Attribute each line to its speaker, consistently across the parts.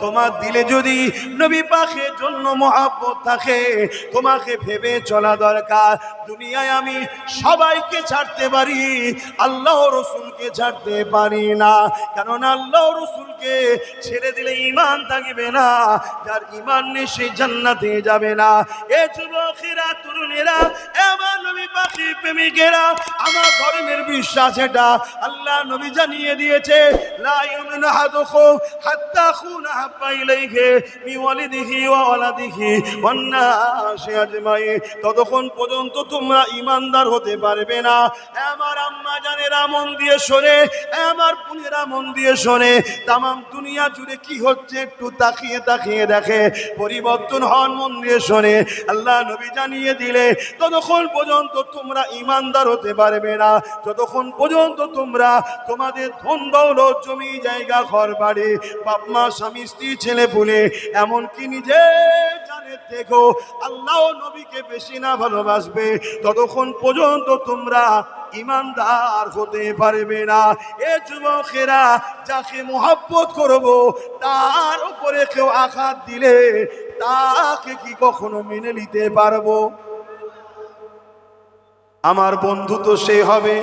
Speaker 1: তোমার দিলে যদি নবী পাকের জন্য মহব্বত থাকে, তোমাকে ভেবে চলা দরকার। দুনিয়ায় আমি সবাইকে ছাড়তে পারি, আল্লাহ রসুলকে ছাড়তে পারি না। কারণ আল্লাহ রসুলকে ছেড়ে দিলে ঈমান থাকবে না, যার ঈমান নেই সে জান্নাতে যাবে না। এ যুবকেরা, তরুণেরা, আমার নবী পাকের প্রেমিকেরা, আমার ধর্মের বিশ্বাস এটা। আল্লাহ নবী জানিয়ে দিয়েছে, লা ইউমিনু আহাদুকুম হাত্তা ততক্ষণ পর্যন্ত তোমরা ইমানদার হতে পারবে না। আমার আম্মা জানেরা মন দিয়ে শোনে, আমার বোনেরা মন দিয়ে শোনে। তামাম দুনিয়া জুড়ে কি হচ্ছে একটু তাকিয়ে তাকিয়ে দেখে, পরিবর্তন হন, মন দিয়ে শোনে। আল্লাহ নবী জানিয়ে দিলে ততক্ষণ পর্যন্ত তোমরা ইমানদার হতে পারবে না, যতক্ষণ পর্যন্ত তোমরা তোমাদের ধন দৌলত, জমি জায়গা, ঘর বাড়ি, বাপ মা, স্বামী স্ত্রী, ছেলে পুলে, এমনকি নিজে জানের দেখো আল্লাহ নবীকে বেশি না ভালোবাসবে, ততক্ষণ পর্যন্ত তোমরা ইমানদার হতে পারবে না। এ যুবকেরা, যাকে মোহাব্বত করব তার উপরে কেউ আঘাত দিলে তাকে কি কখনো মেনে নিতে পারবো? আমার বন্ধু তো সে হবে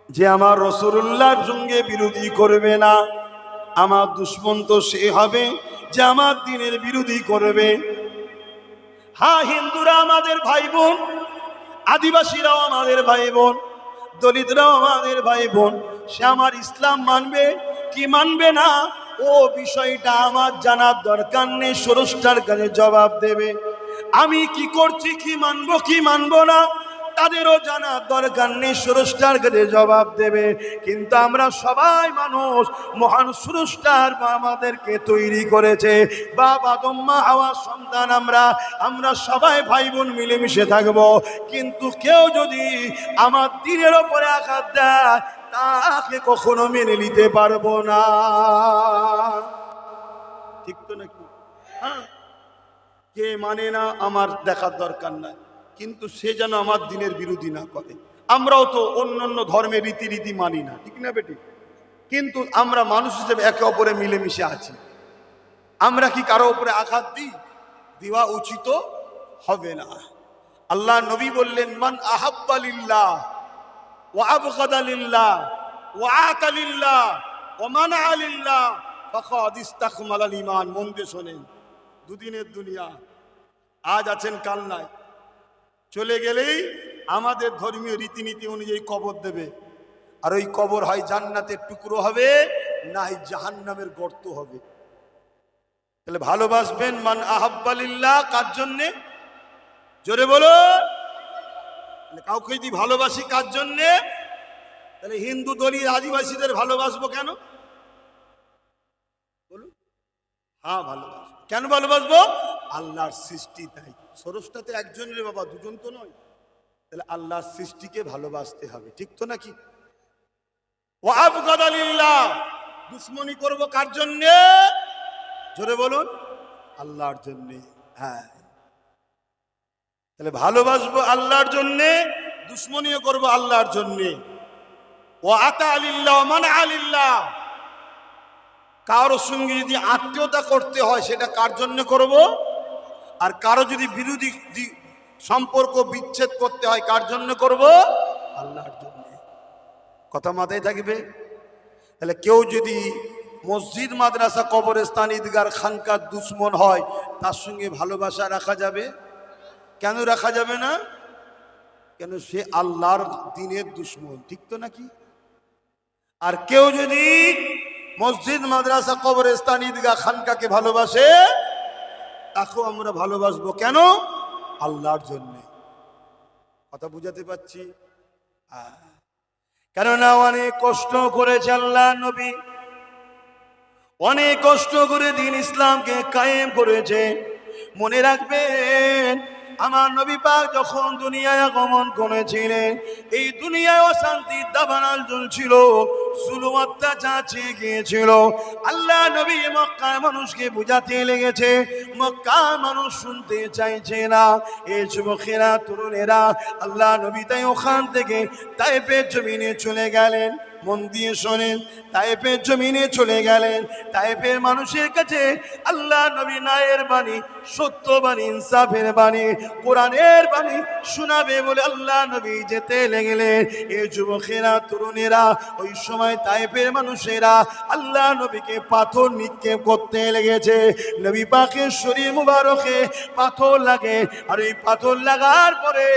Speaker 1: যে আমার রাসূলুল্লাহর সঙ্গে বিরোধী করবে না। আমার দুশমন তো সে হবে যে আমার দ্বীনের বিরোধী করবে। হ্যাঁ, হিন্দুরা আমাদের ভাই বোন, আদিবাসীরাও আমাদের ভাই বোন, দলিতরাও আমাদের ভাই বোন। সে আমার ইসলাম মানবে কি মানবে না, ও বিষয়টা আমার জানার দরকার নেই, স্রষ্টার কাছে জবাব দেবে। আমি কি করছি, কি মানবো কি মানবো না, তাদেরও জানার দরকার নেই, স্রষ্টার কাছে জবাব দেবে। কিন্তু আমরা সবাই মানুষ, মহান স্রষ্টার আমাদেরকে তৈরি করেছে, বাপ আদম মা হাওয়ার সন্তান আমরা সবাই ভাই বোন মিলেমিশে থাকবো। কিন্তু কেউ যদি আমার দ্বীনের ওপরে আঘাত দেয় তাকে কখনো মেনে নিতে পারবো না। ঠিক তো নাকি? হ্যাঁ, কে মানে না আমার দেখার দরকার নাই, কিন্তু সে যেন আমার দ্বীনের বিরোধী না করে। আমরাও তো অন্য ধর্মের রীতি মানি না, ঠিক না বেটি? কিন্তু আমরা মানুষ হিসেবে একে অপরে মিলেমিশে আছি। আমরা কি কারো উপরে আঘাত দিই? দেওয়া উচিত হবে না। আল্লাহ নবী বললেন, মান আহাব্বা লিল্লাহ ওয়া আবগাদা লিল্লাহ ওয়া আতা লিল্লাহ ওয়া মানআ লিল্লাহ ফাকাদ ইসতাকমালাল ঈমান। মন দিয়ে শোনেন, দুদিনের দুনিয়া, আজ আছেন কাল নাই। চলে গেলেই আমাদের ধর্মীয় রীতিনীতি অনুযায়ী কবর দেবে, আর ওই কবর হয় জান্নাতের টুকরো হবে, না হয় জাহান্নামের গর্ত হবে। তাহলে ভালোবাসবেন মান আহাব্বা লিল্লাহ কার জন্যে? জোরে বলো। কাউকে যদি ভালোবাসি কার জন্যে, তাহলে হিন্দু দলিত আদিবাসীদের ভালোবাসবো কেন? বলুন। হ্যাঁ, ভালোবাসবো। কেন ভালোবাসবো? আল্লাহর সৃষ্টি, তাই স্রষ্টা তো একজনের বাবা, দুজন তো নয়। তাহলে আল্লাহর সৃষ্টিকে ভালোবাসতে হবে, ঠিক তো নাকি? ওয়া আবগাদা লিল্লাহ, দুশমনি করব কার জন্য? জোরে বলুন, আল্লাহর জন্য। হ্যাঁ, তাহলে ভালোবাসবো আল্লাহর জন্য, দুশমনিও করব আল্লাহর জন্য। ওয়া আতা লিল্লাহ ওয়া মানআ লিল্লাহ, কারো সঙ্গে যদি আত্মীয়তা করতে হয় সেটা কার জন্য করব? আর কারো যদি বিরোধী সম্পর্ক বিচ্ছেদ করতে হয় কার জন্য করব? আল্লাহর জন্য। কথা মাথায় থাকবে। তাহলে কেউ যদি মসজিদ, মাদ্রাসা, কবরস্থান, ঈদগাহ, খানকার দুশমন হয়, তার সঙ্গে ভালোবাসা রাখা যাবে? কেন রাখা যাবে না? কেন? সে আল্লাহর দ্বীনের দুশমন, ঠিক তো নাকি? আর কেউ যদি মসজিদ, মাদ্রাসা, কবরস্থান, ঈদগাহ, খানকাকে ভালোবাসে, তাকেও আমরা ভালোবাসবো। কেন? আল্লাহর জন্য। কথা বুঝাতে পারছি? কেননা অনেক কষ্ট করেছে আল্লাহ নবী, অনেক কষ্ট করে দ্বীন ইসলামকে কায়েম করেছে। মনে রাখবেন, আমার নবী পাক যখন দুনিয়ায় আগমন করেছিলেন, এই দুনিয়ায় অশান্তির দাবানল জ্বলছিল, জুলুম অত্যাচার চেয়ে গিয়েছিল। আল্লাহ নবী মক্কার মানুষকে বুঝাতে লেগেছে, মক্কার মানুষ শুনতে চাইছে না। এই যুবকেরা, তরুণেরা, আল্লাহ নবী তাই ওখান থেকে তায়েফের জমিনে চলে গেলেন। মন দিয়ে শোনেন, তায়েফের জমিনে চলে গেলেন। তায়েফের মানুষের কাছে আল্লাহ নবী নায়ের বাণী, সত্য বাণী, ইনসাফের বাণী, কোরআনের বাণী শোনাবে বলে আল্লাহ নবী যেতে লেগেলেন। এ যুবকেরা, তরুণেরা, ওই সময় তায়েফের মানুষেরা আল্লাহ নবীকে পাথর নিক্ষেপ করতে লেগেছে। নবী পাকের শরীর মুবারকে পাথর লাগে, আর এই পাথর লাগার পরে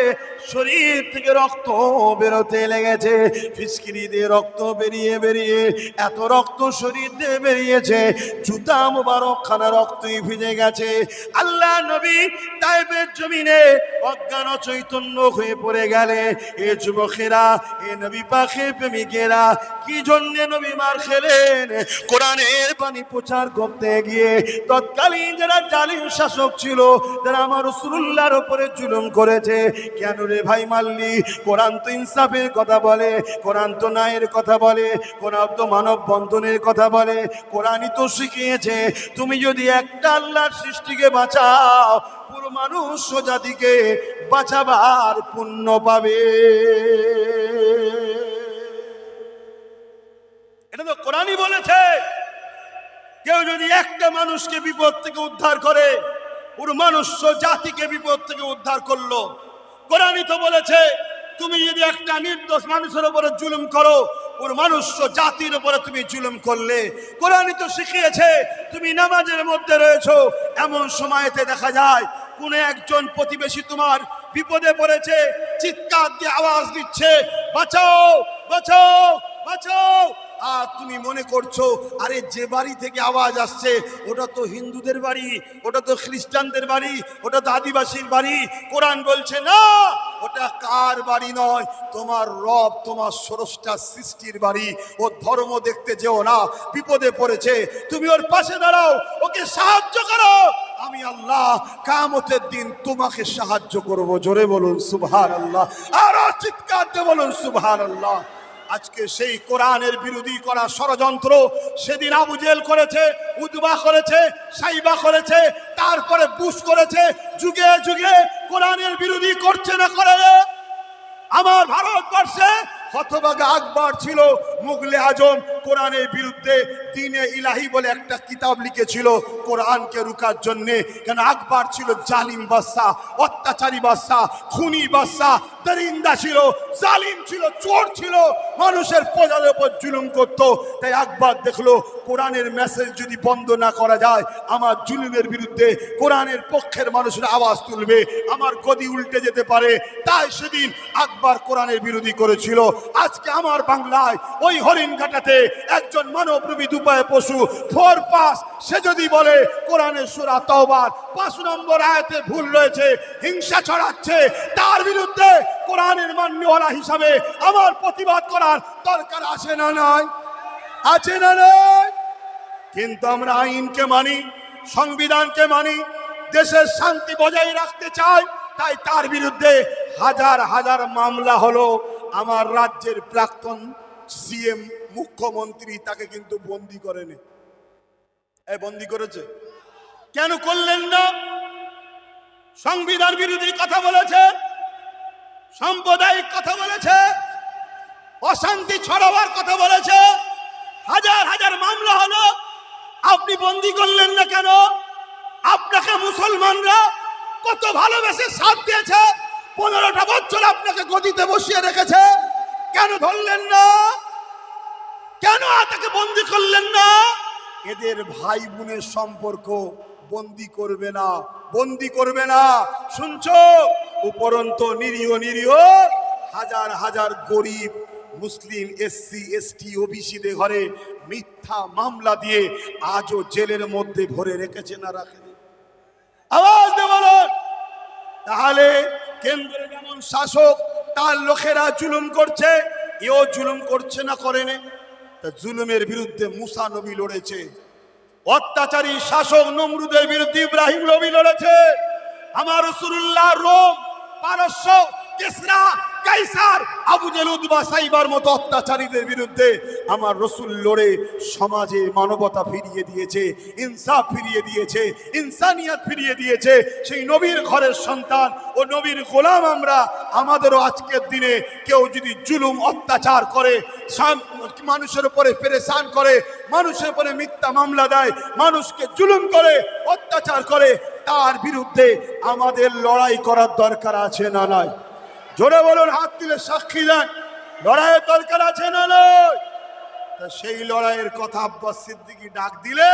Speaker 1: শরীর থেকে রক্ত বেরোতে লেগেছে। ফিসকিরি দিয়ে রক্ত বেরিয়ে বেরিয়ে এত রক্ত শরীর দিয়ে বেরিয়েছে, জুতা মুবারক খানা রক্তই ভিজে গেছে। আল্লাহ নবী তায়েফের জমিনে অজ্ঞান চৈতন্য হয়ে পড়ে গেলে। এ যুবকেরা, এ নবী পাকের প্রেমিকেরা, কি জন্য নবী মার খেলেন? কোরআনের বাণী প্রচার করতে গিয়ে তৎকালীন যারা জালিম শাসক ছিল, যারা আমার রাসূলুল্লাহর উপরে জুলুম করেছে, কেন রে ভাই মারলি? কোরআন তো ইনসাফের কথা বলে, কোরআন তো ন্যায়ের কথা বলে, কোরআন তো মানব বন্ধনের কথা বলে, কোরআনই তো শিখিয়েছে তুমি যদি একটা আল্লাহর সৃষ্টিকে বাঁচাও, পুরো মানুষ জাতিকে বাঁচাবার পুণ্য পাবে। এটা তো কোরআনই বলেছে। কেউ যদি একটা মানুষকে বিপদ থেকে উদ্ধার করে, পুরো মানুষ জাতিকে বিপদ থেকে উদ্ধার করলো। কোরআনই তো বলেছে তুমি যদি একটা নির্দোষ মানুষের উপরে জুলুম করো, পুরো মানুষ জাতির উপরে তুমি জুলুম করলে। কোরআনই তো শিখিয়েছে তুমি নামাজের মধ্যে রয়েছো, এমন সময়তে দেখা যায় কোন একজন প্রতিবেশী তোমার বিপদে পড়েছে, চিৎকার দিয়ে আওয়াজ দিচ্ছে, বাঁচাও বাঁচাও বাঁচাও, আর তুমি মনে করছো আরে যে বাড়ি থেকে আওয়াজ আসছে ওটা তো হিন্দুদের বাড়ি, ওটা তো খ্রিস্টানদের বাড়ি, ওটা তো আদিবাসীর বাড়ি। কোরআন বলছে না, ওটা কার বাড়ি নয়, তোমার রব, তোমার স্রষ্টা সৃষ্টির বাড়ি। ও ধর্ম দেখতে যেও না, বিপদে পড়েছে তুমি ওর পাশে দাঁড়াও, ওকে সাহায্য করো, আমি আল্লাহ কিয়ামতের দিন তোমাকে সাহায্য করব। জোরে বলুন সুবহানাল্লাহ, আর চিৎকার দিয়ে বলুন সুবহানাল্লাহ। আজকে সেই কোরআনের বিরোধী করা ষড়যন্ত্র সেদিন আবু জেহেল করেছে, উতবা করেছে, সাইবা করেছে, তারপরে বুশ করেছে, যুগে যুগে কোরআনের বিরোধী করছে না করে? আমার ভারতবর্ষে হতভাগা আকবর ছিল মুগলে আজম, কোরআনের বিরুদ্ধে দ্বীনে ইলাহি বলে একটা কিতাব লিখেছিল কোরআনকে রুকার জন্যে। কেন? আকবর ছিল জালিম বাদশা, অত্যাচারী বাদশা, খুনি বাদশা, দরিন্দা ছিল, জালিম ছিল, চোর ছিল, মানুষের প্রজাদের উপর জুলুম করত। তাই আকবর দেখলো কোরআনের মেসেজ যদি বন্ধ না করা যায়, আমার জুলুমের বিরুদ্ধে কোরআনের পক্ষের মানুষের আওয়াজ তুলবে, আমার গদি উল্টে যেতে পারে। তাই সেদিন আকবর কোরআনের বিরোধী করেছিল। আজকে আমার বাংলায় ওই হরিণঘাটাতে একজন মানবরূপী দুপায়ে পশু ফোর পাস, সে যদি বলে কোরআনের সূরা তাওবার 5 নম্বর আয়াতে ভুল রয়েছে, হিংসা ছড়াচ্ছে, তার বিরুদ্ধে কোরআনের মান্যওয়ালা হিসাবে আমার প্রতিবাদ করার দরকার আছে না নাই? আছে না নাই? কিন্তু আমরা আইনকে মানি, সংবিধানকে মানি, দেশের শান্তি বজায় রাখতে চাই। তাই তার বিরুদ্ধে হাজার হাজার মামলা হলো। আমার রাজ্যের প্রাক্তন সিএম, মুখ্যমন্ত্রী, তাকে কিন্তু বন্দী করেনি। বন্দী করেছে কেন? করলেন না? সংবিধান বিরোধী কথা বলেছে, সাম্প্রদায়িক কথা বলেছে, অশান্তি ছড়াবার কথা বলেছে, হাজার হাজার মামলা হলো, আপনি বন্দী করলেন না কেন? আপনাকে মুসলমানরা কত ভালোবেসে সাথ দিয়েছে, 15টা বছর আপনাকে গদিতে বসিয়ে রেখেছে, কেন ধরলেন না? কেন তাকে বন্দী করলেন না? এদের ভাই বোনের সম্পর্ক বন্দী করবে না, বন্দী করবে না। শুনছো? উপরন্ত নিরীহ নিরীহ হাজার হাজার গরিব মুসলিম, এসসি, এসটি, ওবিসিদের ঘরে মিথ্যা মামলা দিয়ে আজও জেলের মধ্যে ভরে রেখেছে না রাখেনি? আওয়াজ দিয়ে বলুন। তাহলে কেন্দ্রে যেমন শাসক, তার লোকেরা জুলুম করছে, এও জুলুম করছে না করেনি? তা জুলুমের বিরুদ্ধে মুসা নবী লড়েছে, অত্যাচারী শাসক নমরুদের বিরুদ্ধে ইব্রাহিম নবী লড়েছে। আমার রাসূলুল্লাহ রোম, পারস্য, কিসরা, কাইসার, আবু জেহেল, উতবা, সাইবার মতো অত্যাচারীদের বিরুদ্ধে আমার রাসূল লড়ে সমাজে মানবতা ফিরিয়ে দিয়েছে, ইনসাফ ফিরিয়ে দিয়েছে, ইনসানিয়ত ফিরিয়ে দিয়েছে। সেই নবীর ঘরের সন্তান ও নবীর গোলাম আমরা। আমাদেরও আজকের দিনে কেউ যদি জুলুম অত্যাচার করে, মানুষের উপরে পেরেশান করে, মানুষের উপরে মিথ্যা মামলা দেয়, মানুষকে জুলুম করে, অত্যাচার করে, তার বিরুদ্ধে আমাদের লড়াই করার দরকার আছে না নাই? জোরে বলুন, হাত তুলে সাক্ষী দেন, লড়াইয়ের দরকার আছে না নয়? তা সেই লড়াইয়ের কথা আব্বাস সিদ্দিকী ডাক দিলে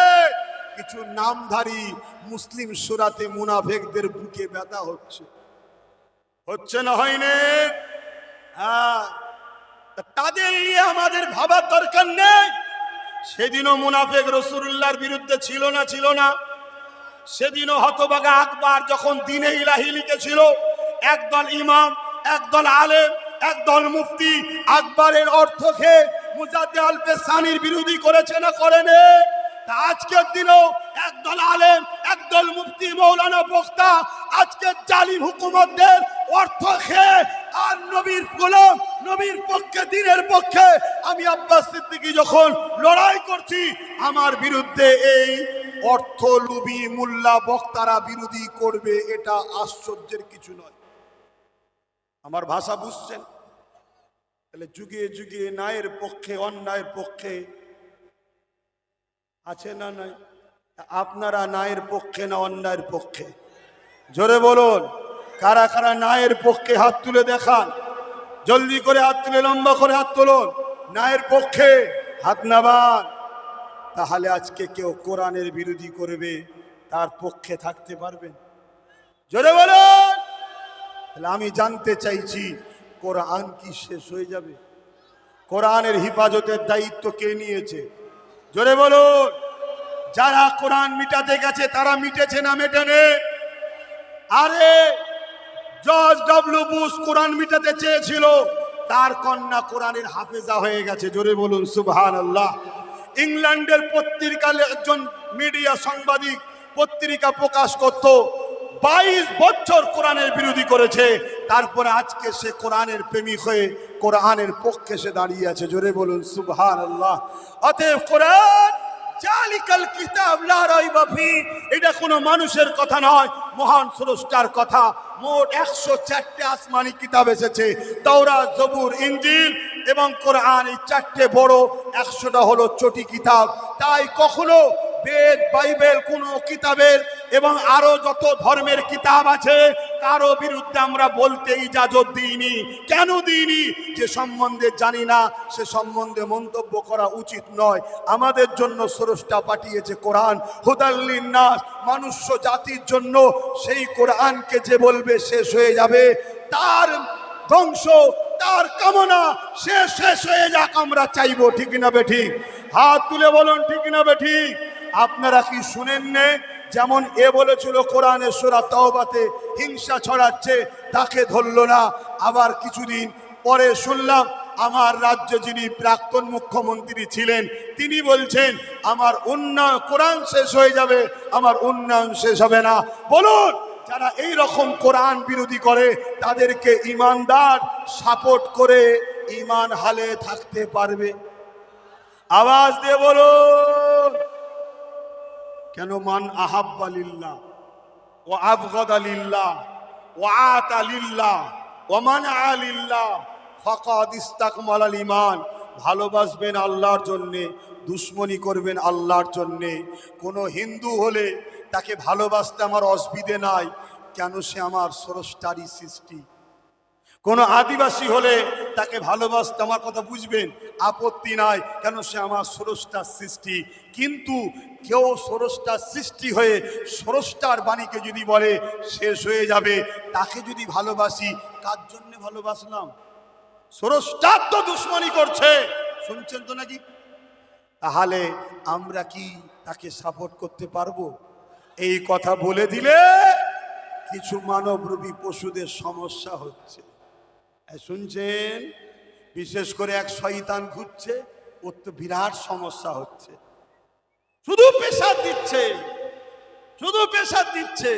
Speaker 1: কিছু নামধারী মুসলিম সুরাতে মুনাফিকদের বুকে ব্যথা হচ্ছে, হচ্ছে না হয়নি? হ্যাঁ, তাদের নিয়ে আমাদের ভাবার দরকার নেই। সেদিনও মুনাফিক রাসূলুল্লাহর বিরুদ্ধে ছিল না? ছিল না? সেদিনও হতভাগা আকবর যখন দ্বীনে ইলাহি লিখেছিল, একদল ইমাম, একদল আলেম, একদল মুফতি আকবরের অর্থ খেয়ে মুজাদ্দিদ আল-পেসানির বিরোধী করেছে না করেনি? আজকের দিনেও একদল আলেম, একদল মুফতি, মৌলানা, বক্তা আজকে জালিম হুকুমতদের অর্থ খেয়ে আর নবীর গোলাম, নবীর পক্ষে, দ্বীনের পক্ষে আমি আব্বাস সিদ্দিকী যখন লড়াই করছি, আমার বিরুদ্ধে এই অর্থলোভী মোল্লা বক্তারা বিরোধী করবে, এটা আশ্চর্যের কিছু নয়। আমার ভাষা বুঝছেন? তাহলে যুগে যুগে ন্যায়ের পক্ষে, অন্যায়ের পক্ষে আছে না নাই? আপনারা ন্যায়ের পক্ষে না অন্যায়ের পক্ষে? জোরে বলুন, কারা কারা ন্যায়ের পক্ষে হাত তুলে দেখান। জলদি করে হাত তুলে, লম্বা করে হাত তুলুন। ন্যায়ের পক্ষে হাত নামান। তাহলে আজকে কেউ কোরআনের বিরোধী করবে, তার পক্ষে থাকতে পারবেন? জোরে বলুন। তাহলে আমি জানতে চাইছি, কোরআন কি শেষ হয়ে যাবে? কোরআনের হিফাজতের দায়িত্ব কে নিয়েছে? জোরে বলুন। যারা কোরআন মিটাতে গেছে তারা মিটেছে না মেটেনি? আরে জর্জ ডব্লিউ বুশ কোরআন মিটাতে চেয়েছিল, তার কন্যা কোরআনের হাফেজা হয়ে গেছে। জোরে বলুন সুবহানাল্লাহ। ইংল্যান্ডের পত্রিকা একজন মিডিয়া সাংবাদিক পত্রিকা প্রকাশ করত, 22 বছর কোরআনের বিরোধী করেছে, তারপরে আজকে সে কোরআনের প্রেমিক হয়ে কোরআনের পক্ষে সে দাঁড়িয়ে আছে। জোরে বলুন সুবহানাল্লাহ। অতএব কোরআন জালিকাল কিতাব লা রাইবা ফি, এটা কোনো মানুষের কথা নয়, মহান স্রষ্টার কথা। মোট 104টি আসমানি কিতাব এসেছে, তাওরাত, জবুর, ইনজিল এবং কোরআন। এই 4টে বড়, 100টা হলো চটি কিতাব। তাই কখনো বেদ, বাইবেল, কোন কিতাবের এবং আরো যত ধর্মের কিতাব আছে কারো বিরুদ্ধে আমরা বলতে ইজাজত দিইনি। কেন দিইনি? যে সম্বন্ধে জানি না সে সম্বন্ধে মন্তব্য করা উচিত নয়। আমাদের জন্য স্রষ্টা পাঠিয়েছে কোরআন, হুদাল লিন্নাস, মনুষ্য জাতির জন্য। সেই কোরআনকে যে বলবে শেষ হয়ে যাবে, তার ধ্বংস, তার কামনা সে শেষ হয়ে যাক, আমরা চাইবো। ঠিক না বেঠিক? হাত তুলে বলুন ঠিক না বেঠিক? আপনারা কি শুনেন নে? যেমন এ বলেছিল কোরআনের সূরা তাওবাতে হিংসা ছড়াচ্ছে, তাকে ধরলো না। আবার কিছুদিন পরে শুনলাম আমার রাজ্যে যিনি প্রাক্তন মুখ্যমন্ত্রী ছিলেন তিনি বলছেন আমার উন্নয়ন, কোরআন শেষ হয়ে যাবে, আমার উন্নয়ন শেষ হবে না। বলুন, যারা এই রকম কোরআন বিরোধী করে তাদেরকে ইমানদার সাপোর্ট করে ইমান হালে থাকতে পারবে? আওয়াজ দিয়ে বলুন। কেন? মান আহাব্বা লিল্লাহ ওয়া আবগাদা লিল্লাহ ওয়া আতা লিল্লাহ ওয়া মানআ লিল্লাহ ফাকাদ ইসতাকমালাল ঈমান। ভালোবাসবেন আল্লাহর জন্যে, দুশ্মনী করবেন আল্লাহর জন্যে। কোনো হিন্দু হলে তাকে ভালোবাসতে আমার অসুবিধে নাই, কেন? সে আমার স্রষ্টারই সৃষ্টি। কোনো আদিবাসী হলে তাকে ভালোবাসতে, আমার কথা বুঝবেন, আপত্তি নাই, কেন? সে আমার স্রষ্টার সৃষ্টি। কিন্তু কেউ স্রষ্টার সৃষ্টি হয়ে স্রষ্টার বাণীকে যদি বলে শেষ হয়ে যাবে, তাকে যদি ভালোবাসি, কার জন্য ভালোবাসলাম? স্রষ্টার তো দুশ্মনী করছে, শুনছেন তো নাকি? তাহলে আমরা কি তাকে সাপোর্ট করতে পারবো? এই কথা বলে দিলে কিছু মানবরূপী পশুদের সমস্যা হচ্ছে। শুনছেন? বিশেষ করে এক শয়তান ঘুরছে, ওর তো বিরাট সমস্যা হচ্ছে, শুধু পেশাদ দিচ্ছে, শুধু পেশাদ দিচ্ছে।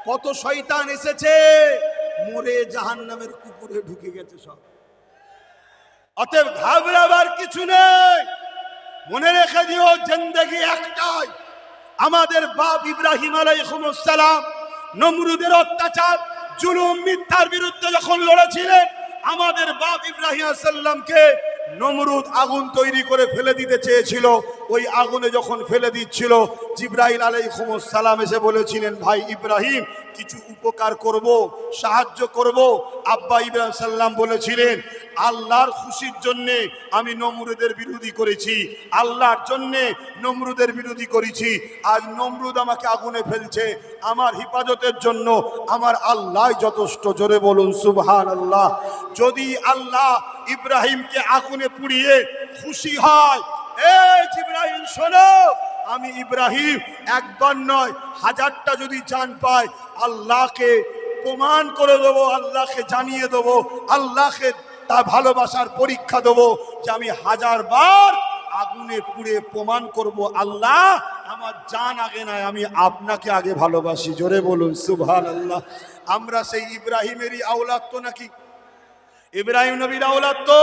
Speaker 1: কত শয়তান এসেছে মরে জাহান্নামের কুকুরে ঢুকে গেছে সব। অতএব ঘাবড়াবার কিছু নেই, মনে রেখে দিও জিন্দেগি একটাই। আমাদের বাপ ইব্রাহিম আলাইহিস সালাম নমরুদের অত্যাচার, জুলুম, মিথ্যার বিরুদ্ধে যখন লড়েছিলেন, আমাদের বাপ ইব্রাহিম আলাইহিস সালামকে নমরুদ আগুন তৈরি করে ফেলে দিতে চেয়েছিল। ওই আগুনে যখন ফেলে দিচ্ছিল, জিবরাইল আলাইহিস সালাম এসে বলেছিলেন, ভাই ইব্রাহিম কিছু উপকার করব, সাহায্য করব। আব্বা ইব্রাহিম সাল্লাম বলেছিলেন, আল্লাহর খুশির জন্য আমি নমরুদের বিরোধী করেছি, আল্লাহর জন্য নমরুদের বিরোধী করেছি। আজ নমরুদ আমাকে আগুনে ফেলছে, আমার হিফাজতের জন্য আমার আল্লাহ যথেষ্ট। জোরে বলুন সুবহানাল্লাহ। যদি আল্লাহ ইব্রাহিমকে আগুনে পুড়িয়ে খুশি হয়, এই জিবরাইল শোনো, আমি ইব্রাহিম একবার নয় হাজারটা যদি জান পায়, আল্লাহকে প্রমাণ করে দেবো, আল্লাহকে জানিয়ে দেবো, আল্লাহকে তা ভালোবাসার পরীক্ষা দেবো যে আমি হাজারবার আগুনে পুড়ে প্রমাণ করব, আল্লাহ আমার জান আগে নয়, আমি আপনাকে আগে ভালোবাসি। জোরে বলুন সুবহানাল্লাহ। আমরা সেই ইব্রাহিমেরই আওলাদ তো নাকি? ইব্রাহিম নবীর আওলাদ তো।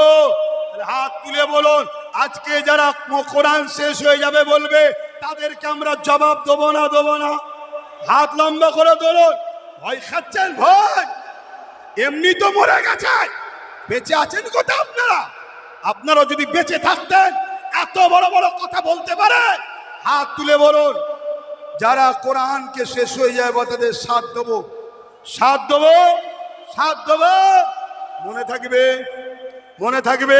Speaker 1: হাত তুলে বলুন, আজকে যারা কোরআন শেষ হয়ে যাবে বলবে, তাদেরকে আমরা জবাব দেবো না, দেবো না? হাত লম্বা করে ধরুন। ভয় খাচ্ছেন? ভয় এমনি তো মরে গেছে, বেঁচে আছেন কোথা আপনারা? আপনারা যদি বেঁচে থাকতেন এত বড় বড় কথা বলতে পারে? হাত তুলে বলুন, যারা কোরআনকে শেষ হয়ে যায় তাদের সাথ দেবো, সাথ দেবো, সাথ দেবো। মনে থাকবে, মনে থাকবে।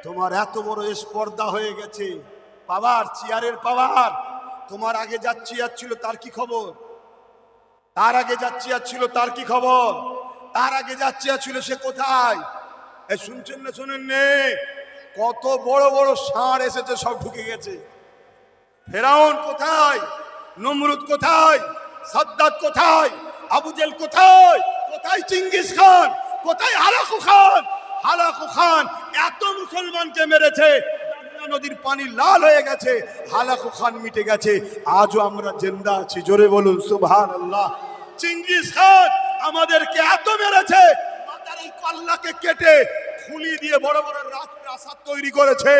Speaker 1: তোমার এত বড় স্পর্ধা হয়ে গেছে, পাওয়ার, চেয়ারের পাওয়ার। তোমার আগে যাচ্ছি যাচ্ছিল, তার কি খবর? তার আগে যাচ্ছি যাচ্ছিল, তার কি খবর? তার আগে যাচ্ছি যাচ্ছিল, সে কোথায়? শুনছেন না শোনেন নে? কত বড় বড় ষাঁড় এসেছে, সব ঢুকে গেছে। ফেরাউন কোথায়? নমরুদ কোথায়? সাদ্দাত কোথায়? আবু জেল কোথায়? কোথায় চিঙ্গিস খান? কোথায় হালাকু খান? হালাকু খান এত মুসলমানকে মেরেছে, নদীর পানি লাল হয়ে গেছে, হালাকু খান মিটে গেছে, আজও আমরা জিন্দা আছি। জোরে বলুন সুবহানাল্লাহ। চিঙ্গিস খান আমাদেরকে এত মেরেছে, মাথার এই কল্লাকে কেটে খুলি দিয়ে বড় বড় রাজপ্রাসাদ তৈরি করেছে।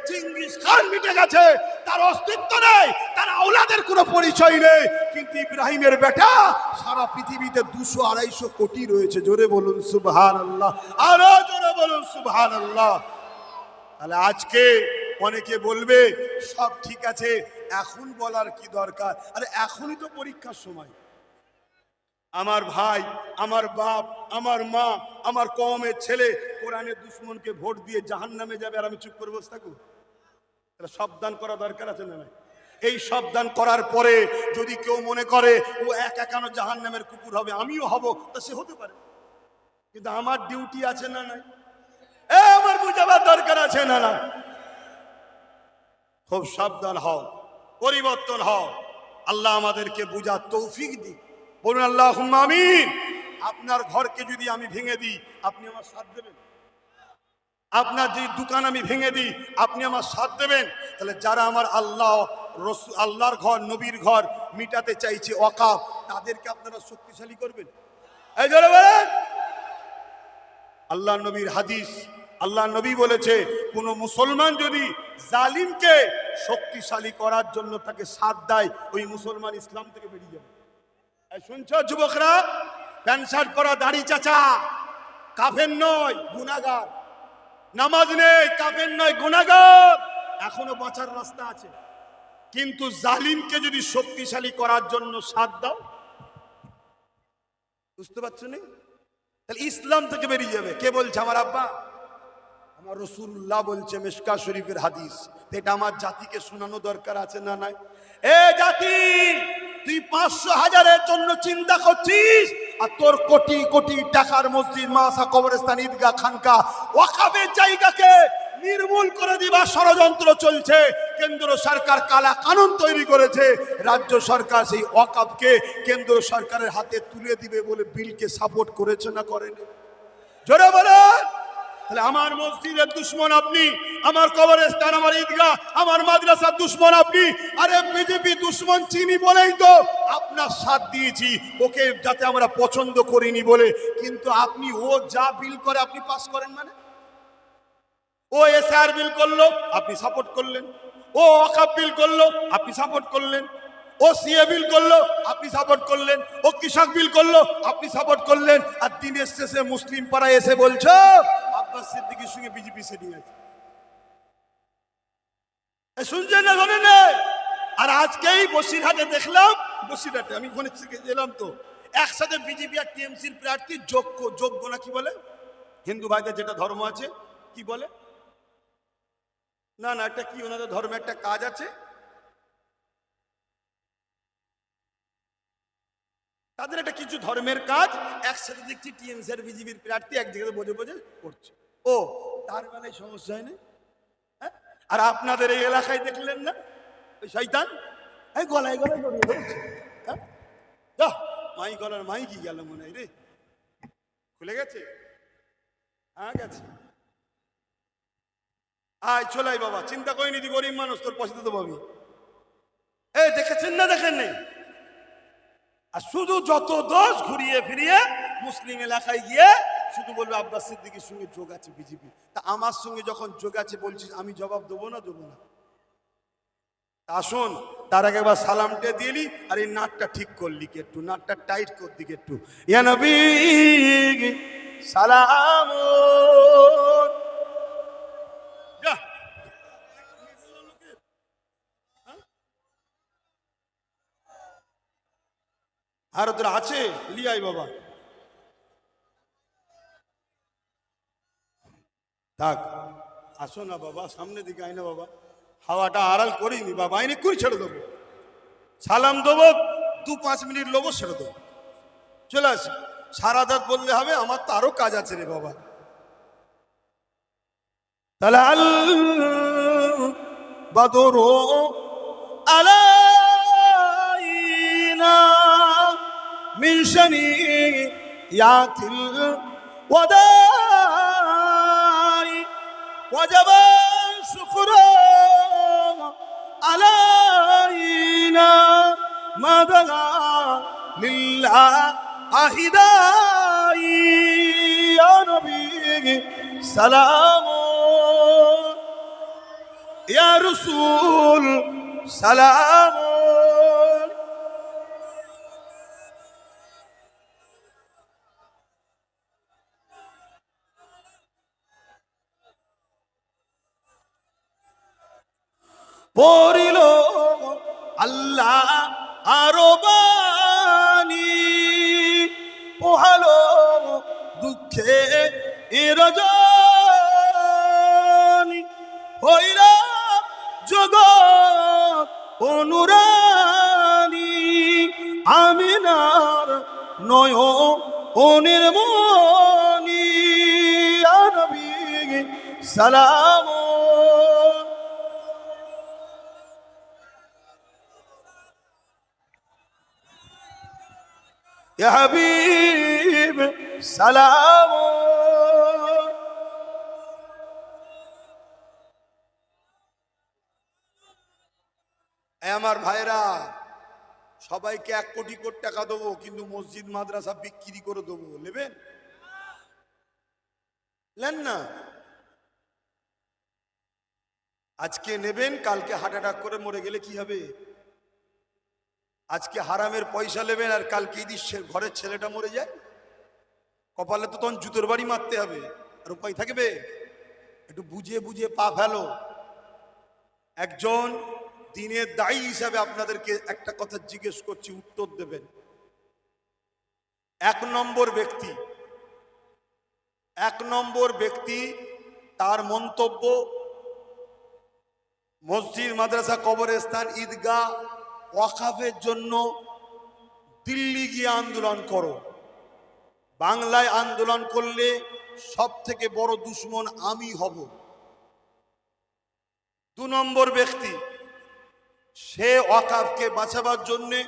Speaker 1: চিঙ্গিস খান মিটে গেছে, তার অস্তিত্ব নেই, তার আওলাদের কোনো পরিচয় নেই। কিন্তু ইব্রাহিমের বেটা সারা পৃথিবীতে 200-250 কোটি রয়েছে। জোরে বলুন সুবহানাল্লাহ, আরো জোরে বলুন সুবহানাল্লাহ। তাহলে আজকে অনেকে বলবে সব ঠিক আছে, এখন বলার কি দরকার? আরে এখনই তো পরীক্ষার সময়। আমার ভাই, আমার বাপ, আমার মা, আমার কওমের ছেলে কোরআনের দুশ্মনকে ভোট দিয়ে জাহান্নামে যাবে, আর আমি চুপ করে বসে থাকবো? তাহলে সাবধান করা দরকার আছে না? এই সাবধান করার পরে যদি কেউ মনে করে ও একা কেন জাহান্নামের কুকুর হবে, আমিও হব, তা সে হতে পারে। কিন্তু আমার ডিউটি আছে না নাই? আমার বুঝাবার দরকার আছে না না? খুব সাবধান হও, পরিবর্তন হও। আল্লাহ আমাদেরকে বুঝার তৌফিক দিক। বলুন আল্লাহুম্মা আমিন। আপনার ঘরকে যদি আমি ভেঙে দিই, আপনি আমার সাথ দেবেন? আপনার যে দোকান আমি ভেঙে দিই, আপনি আমার সাথ দেবেন? তাহলে যারা আমার আল্লাহ রসুল, আল্লাহর ঘর, নবীর ঘর মিটাতে চাইছে, ওয়াকাফ, তাদেরকে আপনারা শক্তিশালী করবেন? এই জোরে বলেন। আল্লাহ নবীর হাদিস, আল্লাহ নবী বলেছে, কোন মুসলমান যদি জালিমকে শক্তিশালী করার জন্য তাকে সাথ দেয়, ওই মুসলমান ইসলাম থেকে বেরিয়ে যাবে। শুনছ যুবকরা? প্যান্ট শার্ট পরা দাড়ি চাচা কাফের নয়, গুনাহগার। নামাজ নেই, কাফের নয়, গুনাহগার। এখনো বাঁচার রাস্তা আছে। কিন্তু জালিমকে যদি শক্তিশালী করার জন্য সাথ দাও, বুঝতে পারছো না? তাহলে ইসলাম থেকে বেরিয়ে যাবে। কে বলছে? আমার আব্বা, আমার রাসূলুল্লাহ বলছে, মিশকাত শরীফের হাদিস। এটা আমার জাতিকে শোনানো দরকার আছে না নাই? এ জাতি, তুই 500,000-এর জন্য চিন্তা করছিস, আর তোর কোটি কোটি টাকার মসজিদ, মাদ্রাসা, কবরস্থান, ঈদগাহ, খানকা, ওয়াকফের জায়গাকে নির্মূল করে দিবার ষড়যন্ত্র চলছে। কেন্দ্র সরকার কালা কানুন তৈরি করেছে, রাজ্য সরকার সেই ওয়াকফকে কেন্দ্র সরকারের হাতে তুলে দিবে বলে বিলকে সাপোর্ট করেছে না করেনি? জোরে বলেন। তাহলে আমার মসজিদের দুশ্মন আপনি, আমার কবরস্থান, আমার ঈদগাহ, আমার মাদ্রাসার দুশ্মন আপনি। আরে বিজেপি দুশ্মন চিনি বলেই তো আপনার সাথ দিয়েছি, ওকে যাতে আমরা পছন্দ করিনি বলে। কিন্তু আপনি ও যা বিল করে আপনি পাস করেন, মানে ও এসআর বিল করলো আপনি সাপোর্ট করলেন, ও ওয়াকফ বিল করলো আপনি সাপোর্ট করলেন, ও সিএ বিল করলো আপনি সাপোর্ট করলেন, ও কৃষক বিল করলো আপনি সাপোর্ট করলেন। আর দিনের শেষে মুসলিম পাড়ায় এসে বলছো আব্বাস সিদ্দিকীর সঙ্গে বিজেপি সেটিং আছে। শুনছেন না, শোনেন না? আর আজকেই বসিরহাটে দেখলাম, বসিরহাটে আমি ওখানে থেকে এলাম, তো একসাথে বিজেপি আর টিএমসির প্রার্থী যোগ্য না কি বলে, হিন্দু ভাইদের যেটা ধর্ম আছে কি বলে, না না একটা কি ওনাদের ধর্মে একটা কাজ আছে, তাদের একটা কিছু ধর্মের কাজ, একসাথে দেখছি টিএমসি আর বিজেপির প্রার্থী এক জায়গায় বোঝে বোঝে করছে। ও তার বেলায় সমস্যা হয় না? হ্যাঁ, আর আপনাদের এই এলাকায় দেখলেন না ওই শয়তান গলায় গলায় জড়িয়ে ধরছে। হ্যাঁ, মাই গলার মাই কি গেল মনে হয় রে, খুলে গেছে, হ্যাঁ গেছে। আয় চলাই বাবা, চিন্তা করিনি তুই গরিব মানুষ, তোর পয়সা তো পাবি। এই দেখেছেন না, দেখেন নেই? আর শুধু যত দোষ ঘুরিয়ে ফিরিয়ে মুসলিম এলাকায় গিয়ে শুধু বলবে আব্বাস সিদ্দিকীর সঙ্গে যোগ আছে বিজেপি। তা আমার সঙ্গে যখন যোগ আছে বলছিস, আমি জবাব দেবো না দেবো না? আসুন, তার আগে একবার সালামটা দিলি, আর এই নাটটা ঠিক করলি কি, একটু নাটটা টাইট কর দিকে একটু, ইয়া নবী সালাম। আর ওদের আছে লিয়াই বাবা, থাক আসো না বাবা, সামনে দিকে আয় না বাবা, হাওয়াটা আড়াল করিনি বাবা, আইনি কুড়ি ছেড়ে দেবো, সালাম দেবো 2-5 মিনিট লোবো, ছেড়ে দেবো, চলে আসি। সারা রাত বললে হবে, আমার তো আরো কাজ আছে রে বাবা। তাহলে আল বাদরু আলাইনা মিন শানিয়াতিল ওয়াদাই ওয়াজাবা শুকরা আলাইনা মাদাগা লিল্লাহ আহিদাই ইয়া নবী সালাম ইয়া রাসূল সালাম। পড়িল আল্লাহ আরো বাণী, পোহালো দুঃখে রজনী, হইল জগৎ অনুরানী, আমিনার নয়নের মনি, ইয়া নবী সালাম। ইয়া হাবিব সালাম। আমার ভাইরা, সবাইকে 1 কোটি টাকা দেবো, কিন্তু মসজিদ মাদ্রাসা বিক্রি করে দেবো, নেবেন? নেন না? আজকে নেবেন, কালকে হার্ট অ্যাটাক করে মরে গেলে কি হবে? আজকে হারামের পয়সা নেবেন, আর কালকে যদি ঘরের ছেলেটা মরে যায়, কপালে তো তখন জুতোর বাড়ি মারতে হবে, আর উপায় থাকবে? একটু বুঝে বুঝে পা ফেলো। একজন দিনের দায়ী হিসাবে আপনাদেরকে একটা কথা জিজ্ঞেস করছি, উত্তর দেবেন। 1 নম্বর ব্যক্তি তার মন্তব্য, মসজিদ মাদ্রাসা কবরস্থান ঈদগাহ ওয়াকফের জন্য দিল্লি গিয়ে আন্দোলন করো, বাংলায় আন্দোলন করলে সব থেকে বড় দুশ্মন আমি হব। 2 নম্বর ব্যক্তি, সে ওয়াকফকে বাঁচাবার জন্যে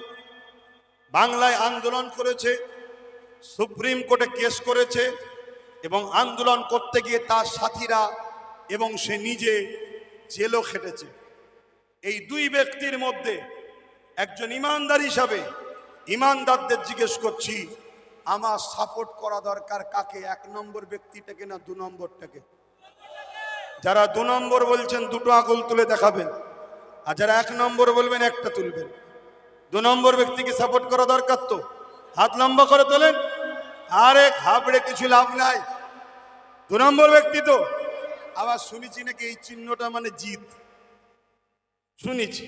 Speaker 1: বাংলায় আন্দোলন করেছে, সুপ্রিম কোর্টে কেস করেছে, এবং আন্দোলন করতে গিয়ে তার সাথীরা এবং সে নিজে জেলও খেটেছে। এই দুই ব্যক্তির মধ্যে একজন ইমানদার হিসাবে ইমানদারদের জিজ্ঞেস করছি, আমার সাপোর্ট করা দরকার কাকে, এক নম্বর ব্যক্তিটাকে না দু নম্বরটাকে? যারা দু নম্বর বলছেন দুটো আঙুল তুলে দেখাবেন, আর যারা এক নম্বর বলবেন একটা তুলবেন। দু নম্বর ব্যক্তিকে সাপোর্ট করা দরকার তো, হাত লম্বা করে তোলেন। আরে ঘাবড়ে কিছু লাভ নাই, দু নম্বর ব্যক্তি তো। আবার শুনেছি নাকি এই চিহ্নটা মানে জিত, শুনেছি।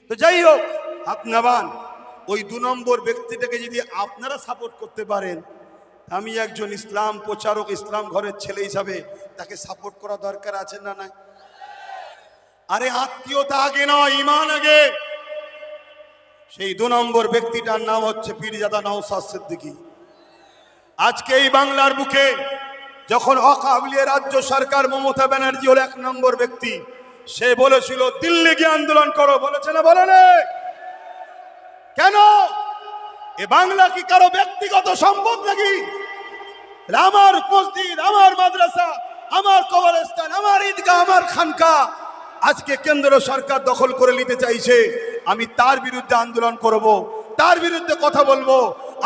Speaker 1: তো যাই হোক, হাত নামান। ওই দু নম্বর ব্যক্তিটাকে যদি আপনারা সাপোর্ট করতে পারেন, আমি একজন ইসলাম প্রচারক, ইসলাম ঘরের ছেলে হিসাবে তাকে সাপোর্ট করা দরকার আছে না নাই? আরে আত্মীয়তা আগে নয়, ইমান আগে। সেই দু নম্বর ব্যক্তিটার নাম হচ্ছে পীরজাদা নওশাদ সিদ্দিকী। আজকে এই বাংলার বুকে যখন অকাবলিয়ে রাজ্য সরকার মমতা ব্যানার্জি হল এক নম্বর ব্যক্তি, সে বলেছিল দিল্লি গিয়ে আন্দোলন করো, বলেছে না বলে না? কেন? এ বাংলা কি কারো ব্যক্তিগত সম্পদ নাকি? আমার মসজিদ, আমার মাদ্রাসা, আমার কবরস্থান, আমার ঈদগাহ, আমার খানকা আজকে কেন্দ্র সরকার দখল করে নিতে চাইছে। আমি তার বিরুদ্ধে আন্দোলন করব, তার বিরুদ্ধে কথা বলবো।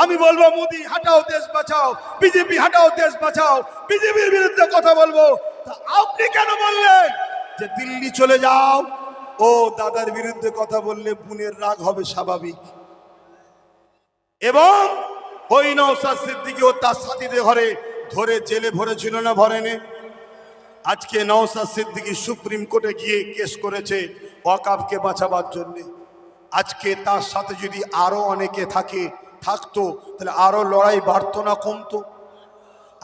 Speaker 1: আমি বলবো মোদি হাটাও দেশ বাঁচাও, বিজেপি হাটাও দেশ বাঁচাও, বিজেপির বিরুদ্ধে কথা বলবো। তা আপনি কেন বললেন যে দিল্লি চলে যাও? ও দাদার বিরুদ্ধে কথা বললে বোনের রাগ হবে স্বাভাবিক। এবং ওই নওশাদ সিদ্দিকী ও তার সাথীদের ঘরে ধরে জেলে ভরেছিল না ভরেনি? আজকে নওশাদ সিদ্দিকী সুপ্রিম কোর্টে গিয়ে কেস করেছে ওয়াকফকে বাঁচাবার জন্য। আজকে তার সাথে যদি আরো অনেকে থাকতো তাহলে আরো লড়াই বাড়তো না কমতো?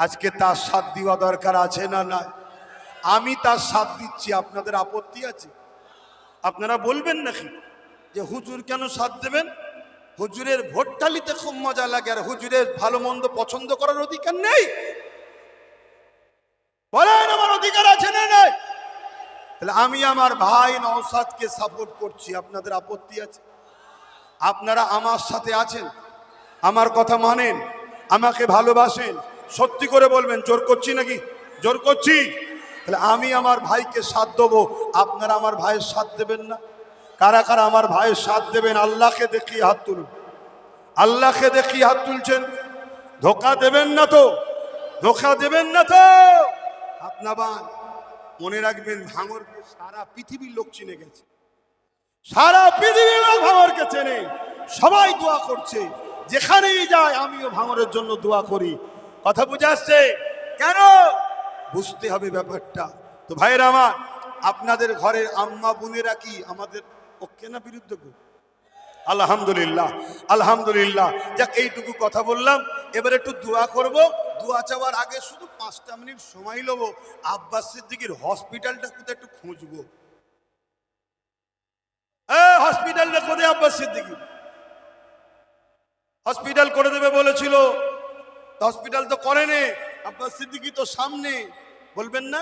Speaker 1: আজকে তার সাথ দেওয়া দরকার আছে না না? আমি তার সাথ দিচ্ছি, আপনাদের আপত্তি আছে? আপনারা বলবেন নাকি যে হুজুর কেন সাথ দেবেন? হুজুরের ভোট তালিতে খুব মজা লাগে, আর হুজুরের ভালো মন্দ পছন্দ করার অধিকার নেই? বলেন আমার অধিকার আছে না নাই? তাহলে আমি আমার ভাই নওশাদকে সাপোর্ট করছি, আপনাদের আপত্তি আছে? আপনারা আমার সাথে আছেন, আমার কথা মানেন, আমাকে ভালোবাসেন, সত্যি করে বলবেন জোর করছি নাকি? জোর করছি। তাহলে আমি আমার ভাইকে সাথ দেবো, আপনারা আমার ভাইয়ের সাথ দেবেন না? কারা কারা আমার ভাইয়ের সাথ দেবেন? আল্লাহকে দেখিয়ে হাত তুলুন। আল্লাহকে দেখিয়ে হাত তুলছেন। ধোকা দেবেন না তো? ধোকা দেবেন না তো? হাত নামান। মনে রাখবেন, ভাঙরকে সারা পৃথিবীর লোক চিনে গেছে, সারা পৃথিবীর লোক ভাঙরকে চেনে, সবাই দোয়া করছে। যেখানেই যায় আমিও ভাঙরের জন্য দোয়া করি। কথা বুঝে আসছে? কেন? বুঝতে হবে ব্যাপারটা। তো ভাইরা আমার, আপনাদের ঘরের আম্মা বোনেরা কি আমাদের পক্ষে না বিরুদ্ধে? আলহামদুলিল্লাহ, আলহামদুলিল্লাহ। যাক, এইটুকু কথা বললাম। এবার একটু দোয়া করব। দোয়া চাওয়ার আগে শুধু 5টা মিনিট সময় নেব। আব্বাস সিদ্দিকীর হসপিটালটা কোথায় একটু খুঁজবো। হসপিটালটা কোথায়? আব্বাস সিদ্দিকী হসপিটাল করে দেবে বলেছিল, হসপিটাল তো করেনি। আব্বাস সিদ্দিকী তো সামনে, বলবেন না?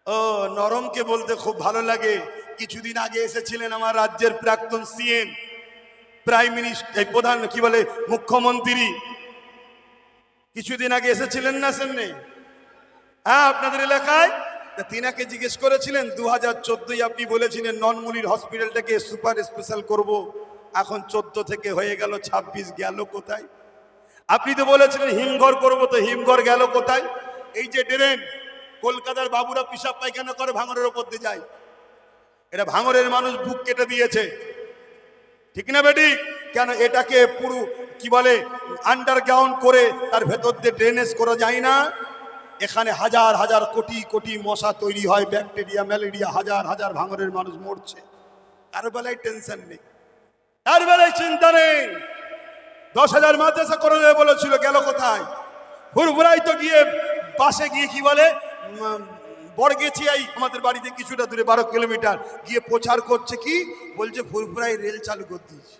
Speaker 1: ও নরমকে বলতে খুব ভালো লাগে। কিছুদিন আগে এসেছিলেন আমার রাজ্যের প্রাক্তন সিএম, প্রাইম মিনিস্টার, প্রধান কি বলে, মুখ্যমন্ত্রী। কিছুদিন আগে এসেছিলেন না সামনে? হ্যাঁ, আপনাদের এলাকায়। তিনাকে জিজ্ঞেস করেছিলেন 2014 আপনি বলেছিলেন ননমুনির হসপিটালটাকে সুপার স্পেশাল করব। এখন 14 থেকে হয়ে গেল 26, গেল কোথায়? আপনি তো বলেছিলেন হিমঘর করব, তো হিমঘর গেল কোথায়? এই যে ড্রেন, কলকাতার বাবুরা পিসাব পায়খানা করে ভাঙরের ওপর দিয়ে যায়, এটা ভাঙরের মানুষ বুক কেটে দিয়েছে, ঠিক না বেটি? কেন এটাকে পুরো কি বলে আন্ডারগ্রাউন্ড করে তার ভেতর দিয়ে ড্রেনেজ করা যায় না? এখানে হাজার হাজার কোটি কোটি মশা তৈরি হয়, ব্যাকটেরিয়া, ম্যালেরিয়া, হাজার হাজার ভাঙরের মানুষ মরছে। কার বেলায় টেনশন নেই, কার বেলায় চিন্তা নেই। 10,000 মাদ্রাসা করে দেবে বলেছিল, গেল কোথায়? ফুরফুরাই তো গিয়ে বাসে গিয়ে কি বলে বড়গেছিয়াই আমাদের বাড়িতে কিছুটা দূরে 12 কিলোমিটার গিয়ে প্রচার করছে, কি বলছে? ফুরফুরাই রেল চালু করে দিয়েছে।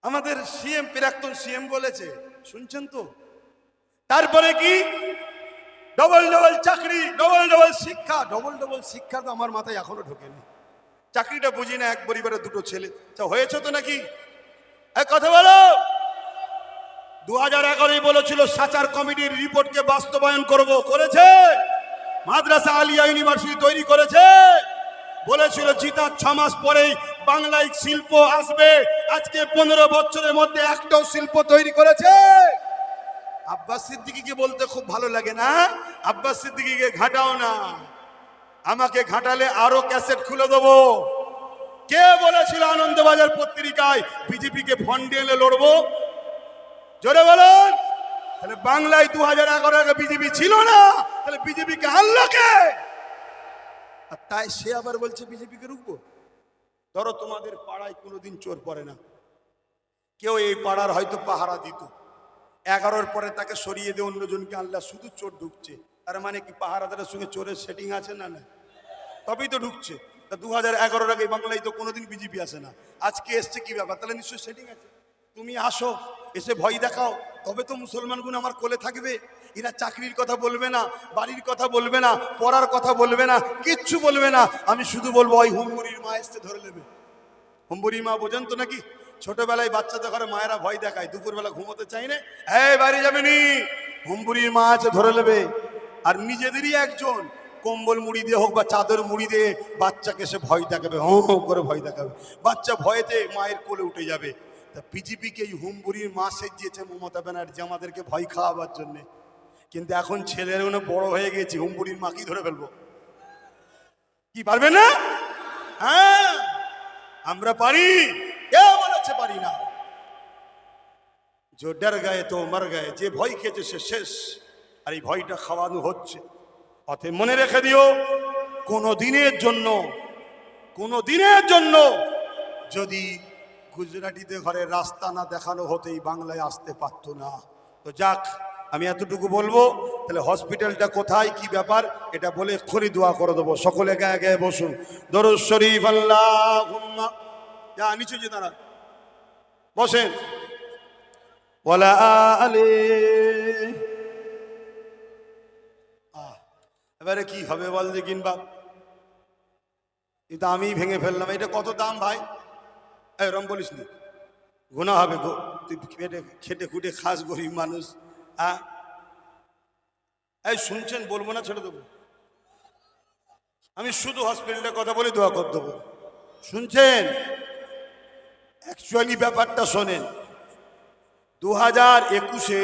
Speaker 1: আমাদের সিএম, প্রাক্তন সিএম বলেছে, শুনছেন তো? তারপরে কি ডবল ডবল চাকরি, ডবল ডবল শিক্ষা। ডবল ডবল শিক্ষা তো আমার মাথায় এখনো ঢোকেনি। চাকরিটা বুঝি না, এক পরিবারে দুটো ছেলে, হয়েছে তো নাকি? এক কথা বলো, 2011 বলেছিল সাচার কমিটির রিপোর্টকে বাস্তবায়ন করব, করেছে। মাদ্রাসা আলিয়া ইউনিভার্সিটি তৈরি করেছে। বলেছিল জিতার 6 মাস পরেই বাংলায় শিল্প আসবে। আজকে 15 বছরের মধ্যে একটাও শিল্প তৈরি করেছে। আব্বাস সিদ্দিকীকে বলতে খুব ভালো লাগে না? আব্বাস সিদ্দিকীকে ঘাটাও না, আমাকে ঘাটালে আরো ক্যাসেট খুলে দেবো। কে বলেছিল আনন্দবাজার পত্রিকায় বিজেপিকে ফন্ডে এনে লড়বো? জোরে বলুন। তাহলে বাংলায় 2011 আগে বিজেপি ছিল না, তাহলে বিজেপিকে আনলো কে? আর তাই সে আবার বলছে বিজেপিকে রুখবো। ধরো তোমাদের পাড়ায় কোনোদিন চোর পড়ে না, কেউ এই পাড়ার হয়তো পাহারা দিত, 11-র পরে তাকে সরিয়ে দিয়ে অন্যজনকে আনলা, শুধু চোর ঢুকছে, তার মানে কি পাহারাদারের সঙ্গে চোরের সেটিং আছে না? না, তবেই তো ঢুকছে। তা 2011 আগে বাংলায় তো কোনোদিন বিজেপি আসে না, আজকে এসছে কি ব্যাপার? তাহলে নিশ্চয়ই সেটিং আছে। তুমি আসো, এসে ভয় দেখাও, তবে তো মুসলমানগুলো আমার কোলে থাকবে। এরা চাকরির কথা বলবে না, বাড়ির কথা বলবে না, পড়ার কথা বলবে না, কিচ্ছু বলবে না। আমি শুধু বলবো ওই হুম্বুরির মা এসছে, ধরে নেবে। হুম্বুরির মা বোঝেন তো নাকি? ছোটবেলায় বাচ্চাদের ঘরে মায়েরা ভয় দেখায়, দুপুরবেলা ঘুমোতে চাই না, এই বাড়ি যাবে নি, হুম্বুরির মা আছে, ধরে নেবে। আর নিজেদেরই একজন কম্বল মুড়ি দিয়ে হোক বা চাদর মুড়ি দিয়ে বাচ্চাকে সে ভয় দেখাবে, হো হো করে ভয় দেখাবে, বাচ্চা ভয়েতে মায়ের কোলে উঠে যাবে। তা বিজেপিকে এই হুম্বুরির মা সেজিয়েছে মমতা ব্যানার্জি আমাদেরকে ভয় খাওয়াবার জন্যে। কিন্তু এখন ছেলেরা বড় হয়ে গেছে, হুম্বুরির মা কি ধরে ফেলবো? কি পারবে না? হ্যাঁ, আমরা পারি। কে বলেছে পারি না? যে ডর গায়ে তো মর গায়ে, যে ভয় খেয়েছে সে শেষ। আর এই ভয়টা খাওয়ানো হচ্ছে। অতএব মনে রেখে দিও, কোনো দিনের জন্য যদি গুজরাটিতে ঘরে রাস্তা না দেখানো হতেই বাংলায় আসতে পারতো না। তো যাক, আমি এতটুকু বলবো। তাহলে হসপিটালটা কোথায়, কি ব্যাপার, এটা বলে এক্ষুনি দোয়া করে দেবো। সকলে গায়ে গায়ে বসুন। দরুদ শরীফ আল্লাহুম্মা, যা নিচে যে দাঁড়া, বসেন। ওয়ালা আলে। এবারে কি হবে বল দেখিন বাপ, এটা আমি ভেঙে ফেললাম। এটা কত দাম ভাই? এরম বলিস নি, গুনাহ হবে গো। তুই খেটে খুটে খাস, গরিব মানুষ। হ্যাঁ, এই শুনছেন, বলবো না, ছেড়ে দেবো। আমি শুধু হসপিটালের কথা বলে দোয়া করে দেবো। শুনছেন? অ্যাকচুয়ালি ব্যাপারটা শোনেন। 2021-এ